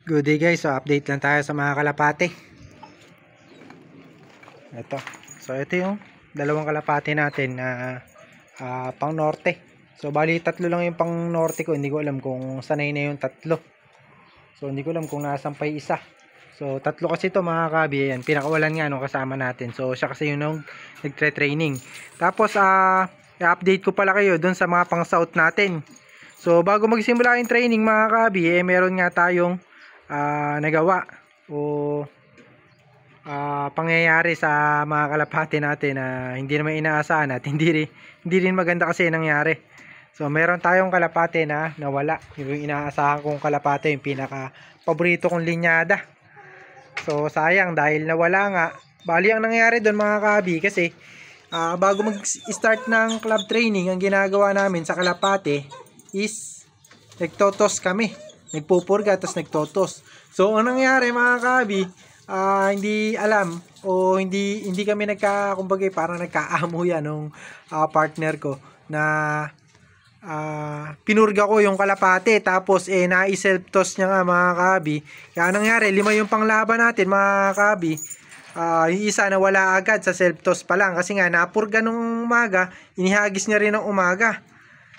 Good day guys, so update lang tayo sa mga kalapate. Ito yung dalawang kalapate natin na pang norte. So bali tatlo lang yung pang norte ko, hindi ko alam kung sanay na yung tatlo. So hindi ko alam kung nasan pa yung isa. So tatlo kasi ito mga kabi, ayan, pinakawalan nga nung kasama natin. So siya kasi yung nagtre-training. Tapos i-update ko pala kayo dun sa mga pang south natin. So bago magsimula yung training mga kabi, meron nga tayong nagawa o pangyayari sa mga kalapate natin na hindi naman inaasahan at hindi rin maganda kasi nangyari. So meron tayong kalapate na nawala. Yung inaasahan kong kalapate, yung pinaka paborito kong linyada. So sayang dahil nawala nga. Bali ang nangyari doon mga kabi kasi bago mag-start ng club training, ang ginagawa namin sa kalapate is nagtotos kami. Nagpupurga tapos nagtotos. So ang nangyari mga kabi, hindi alam o hindi kami kumbaga parang nagkaamo yan nung partner ko na pinurga ko yung kalapate tapos na-self toss niya nga mga kabi. Kaya nangyari, 5 yung panglaban natin mga kabi. Yung isa na wala agad sa self toss pa lang kasi nga napurga nung umaga, inihagis niya rin ng umaga.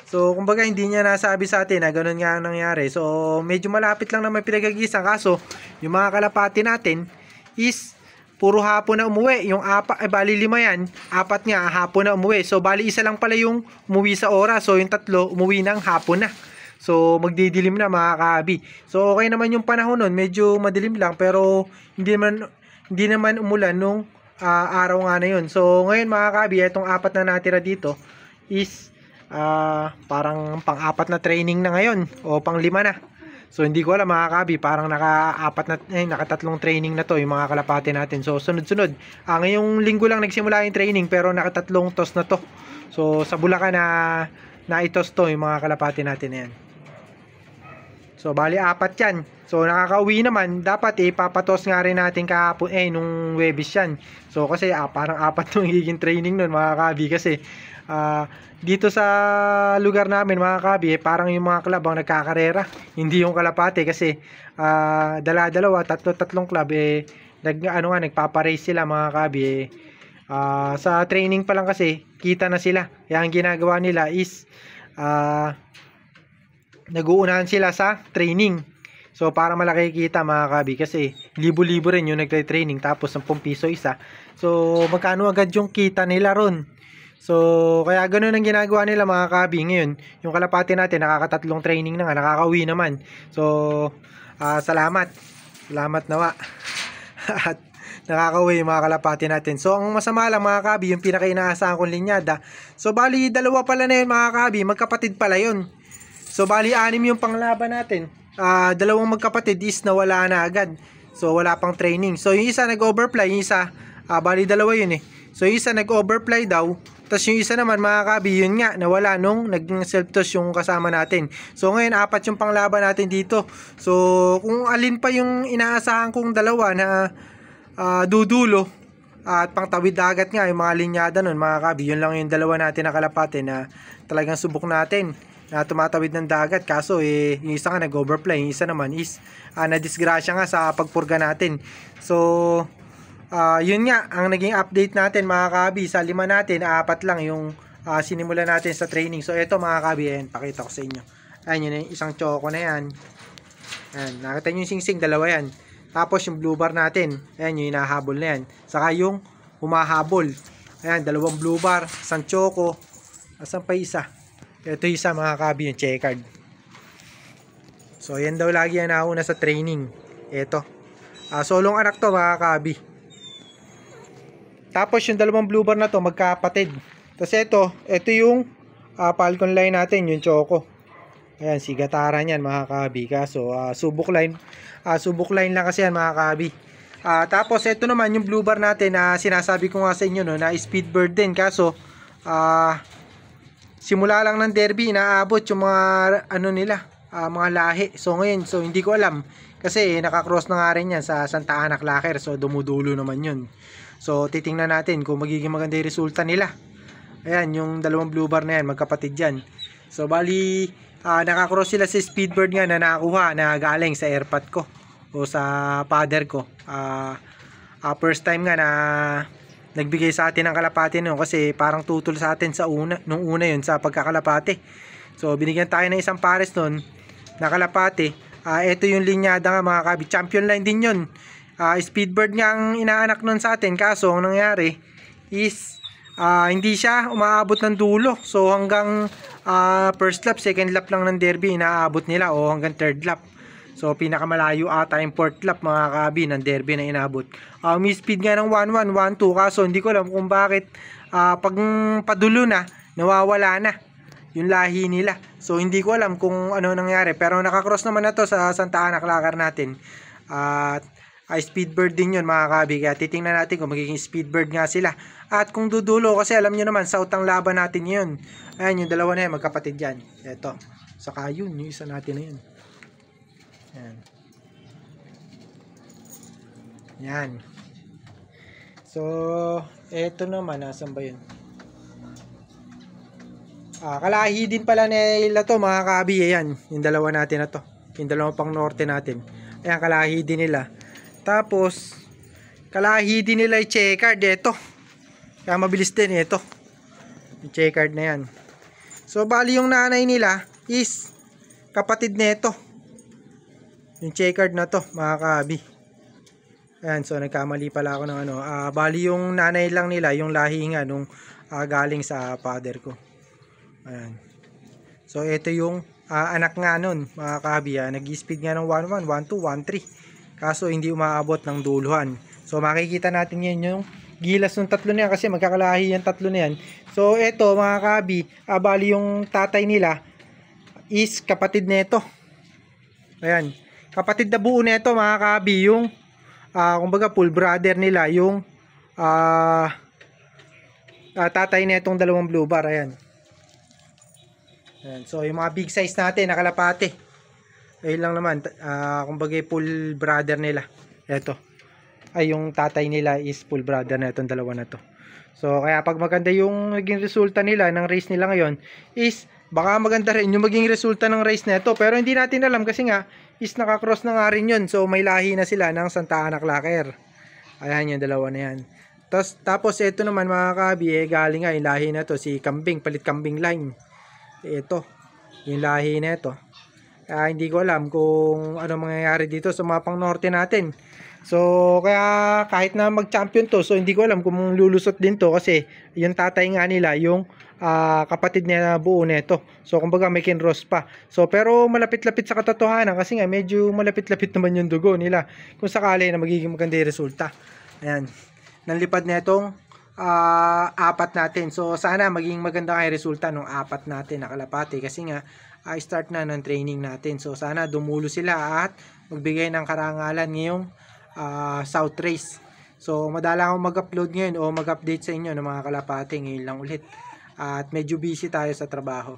So, kumbaga hindi niya nasabi sa atin na ganun nga nangyari. So, medyo malapit lang naman pinagagisan. Kaso, yung mga kalapati natin is puro hapon na umuwi. Yung bali 5 yan. 4 nga, hapon na umuwi. So, bali isa lang pala yung umuwi sa oras. So, yung 3 umuwi ng hapon na. So, magdidilim na mga kabi. So, okay naman yung panahon nun. Medyo madilim lang. Pero, hindi naman umulan nung araw nga na yun. So, ngayon mga kabi, itong 4 na natira dito is parang pang-4 na training na ngayon o pang-5 na. So hindi ko alam mga kabi, parang naka-3 training na to yung mga kalapate natin. So sunod-sunod. Ngayong linggo lang nagsimula yung training pero naka-3 toss na to. So sa Bulacan na itos to yung mga kalapate natin na yan. So bali 4 yan. So nakakauwi naman, dapat ipapatos nga rin natin kahapon nung Webis yan. So kasi parang 4 nung higing training nun mga kabi kasi dito sa lugar namin mga kabi, parang yung mga club ang nagkakarera, hindi yung kalapate kasi dala-dalawa, tatlong club nagpaparace sila mga kabi. Sa training pa lang kasi kita na sila. Kaya ang ginagawa nila is nag-uunahan sila sa training. So para malaki kita mga kabi kasi libo-libo rin yung nagte-training tapos 10 piso isa. So magkano agad yung kita nila ron? So kaya ganoon ang ginagawa nila mga kabi. Ngayon yung kalapate natin nakaka-3 training na nga, nakakauwi naman. So salamat nawa at nakakauwi yung mga kalapate natin. So ang masama lang mga kabi, yung pinaka-inaasahan kong linyada, so bali 2 pala na yun mga kabi, magkapatid pala yun. So bali 6 yung panglaban natin. 2 magkapatid is nawala na agad. So wala pang training. So yung isa nag-overfly, yung isa bali 2 yun So yung isa nag-overfly daw, tapos yung isa naman mga kabi, yun nga nawala nung nag-self-toss yung kasama natin. So ngayon 4 yung panglaban natin dito. So kung alin pa yung inaasahan kong 2 na dudulo at pangtawid dagat nga yung mga linyada nun mga kabi, yun lang yung 2 natin na kalapate na talagang subok natin na tumatawid ng dagat. Kaso yung isa nga nag-overfly, yung isa naman is na-disgrasya nga sa pagpurga natin. So yun nga ang naging update natin mga kabi. Sa 5 natin, 4 lang yung sinimula natin sa training. So ito mga kabi, ayan, pakita ko sa inyo. Ayan, yun yung isang choco na yan. Ayan, nakita nyo yung singsing, 2 yan. Tapos yung blue bar natin, ayan yung hinahabol na yan. Saka yung humahabol, ayan, 2 blue bar, isang choco. Asan pa isa? Ito isa mga kabi, yung checkered. So yan daw lagi yan nauna sa training. Ito solong anak to mga kabi. Tapos yung 2 blue bar na to magkapatid. Tapos ito yung Falcon line natin, yung choco. Ayan, sigataran yan mga kabi. Kaso subok line lang kasi yan mga kabi. Tapos ito naman yung blue bar natin na sinasabi ko nga sa inyo na speedbird din. Kaso simula lang ng derby inaabot yung mga mga lahi. So ngayon, hindi ko alam kasi nakakross na nga rin yan sa Santa Ana Clacker. So dumudulo naman yun. So titingnan natin kung magiging maganda yung resulta nila. Ayan, yung 2 blue bar na yan, magkapatid yan. So bali nakakross sila sa speedbird nga na nakakuha na galing sa airpot ko o sa father ko. First time nga na nagbigay sa atin ng kalapati noon kasi parang tutol sa atin nung una yun sa pagkakalapati. So binigyan tayo ng isang pares noon na kalapati. Ito yung linyada nga mga kabi, champion line din yun. Speedbird nga ang inaanak noon sa atin, kaso ang nangyari is hindi siya umaabot ng dulo. So hanggang first lap, second lap lang ng derby inaabot nila, o hanggang third lap. So pinakamalayo ata yung fourth lap mga kabi ng derby na inabot. May speed nga ng 1-1, 1-2, kaso hindi ko alam kung bakit pag padulo na, nawawala na yung lahi nila. So hindi ko alam kung ano nangyari, pero nakakross naman na to sa Santa Ana Clacker natin. At speedbird din yun mga kabi, kaya titingnan natin kung magiging speedbird nga sila. At kung dudulo, kasi alam nyo naman south ang laban natin yun. Ayan yung dalawa na yan, magkapatid yan. Eto, saka yun, yung isa natin na yun. Yan. Yan. So eto naman, nasan ba yun? Kalahi din pala nila to mga kabi. Ayan, yung dalawa natin na to, yung dalawa pang norte natin. Ayan, kalahi din nila. Tapos kalahi din nila yung checkered. Ito, kaya mabilis din ito, yung checkered na yan. So bali yung nanay nila is kapatid nito, yung checkered na to mga kabi. Ayan, so nagkamali pala ako ng ano. Bali yung nanay lang nila, yung lahi nga nung galing sa father ko. Ayan. So ito yung anak nga nun mga kabi. Nag-speed nga ng 1-1, 1-2, 1-3. Kaso hindi umaabot ng duluhan. So makikita natin yan yung gilas ng tatlo na yan, kasi magkakalahi yung tatlo na yan. So ito mga kabi, bali yung tatay nila is kapatid nito. Ayan, kapatid na buo nito mga kabi, yung kumbaga full brother nila, yung tatay nitong dalawang blue bar. Ayan. Ayan. So yung mga big size natin nakalapate, ayun lang naman, kumbaga full brother nila. Ito ay yung tatay nila is full brother na itong dalawa na to. So kaya pag maganda yung naging resulta nila ng race nila ngayon, is baka maganda rin yung maging resulta ng race na ito, pero hindi natin alam kasi nga is nakakross na nga rin yun. So may lahi na sila ng Santa Ana Clacker. Ayan yung dalawa na yan. Tapos ito naman mga kabi, galing nga yung lahi na to, si Kambing, palit Kambing line. Ito yung lahi na ito. Hindi ko alam kung ano mangyayari dito sa mga pang norte natin. So kaya kahit na mag-champion to, so hindi ko alam kung lulusot din to, kasi yung tatay nga nila yung kapatid niya buo nito. So kumbaga may kinross pa. So pero malapit-lapit sa katotohanan, kasi nga medyo malapit-lapit naman yung dugo nila kung sakali na magiging maganda yung resulta. Ayan, nanlipad na itong apat natin. So sana maging maganda kayo resulta ng apat natin na kalapati, kasi nga start na ng training natin. So sana dumulo sila at magbigay ng karangalan ngayong South Race. So madala akong mag-upload ngayon o mag-update sa inyo ng mga kalapati ngayon lang ulit. At medyo busy tayo sa trabaho.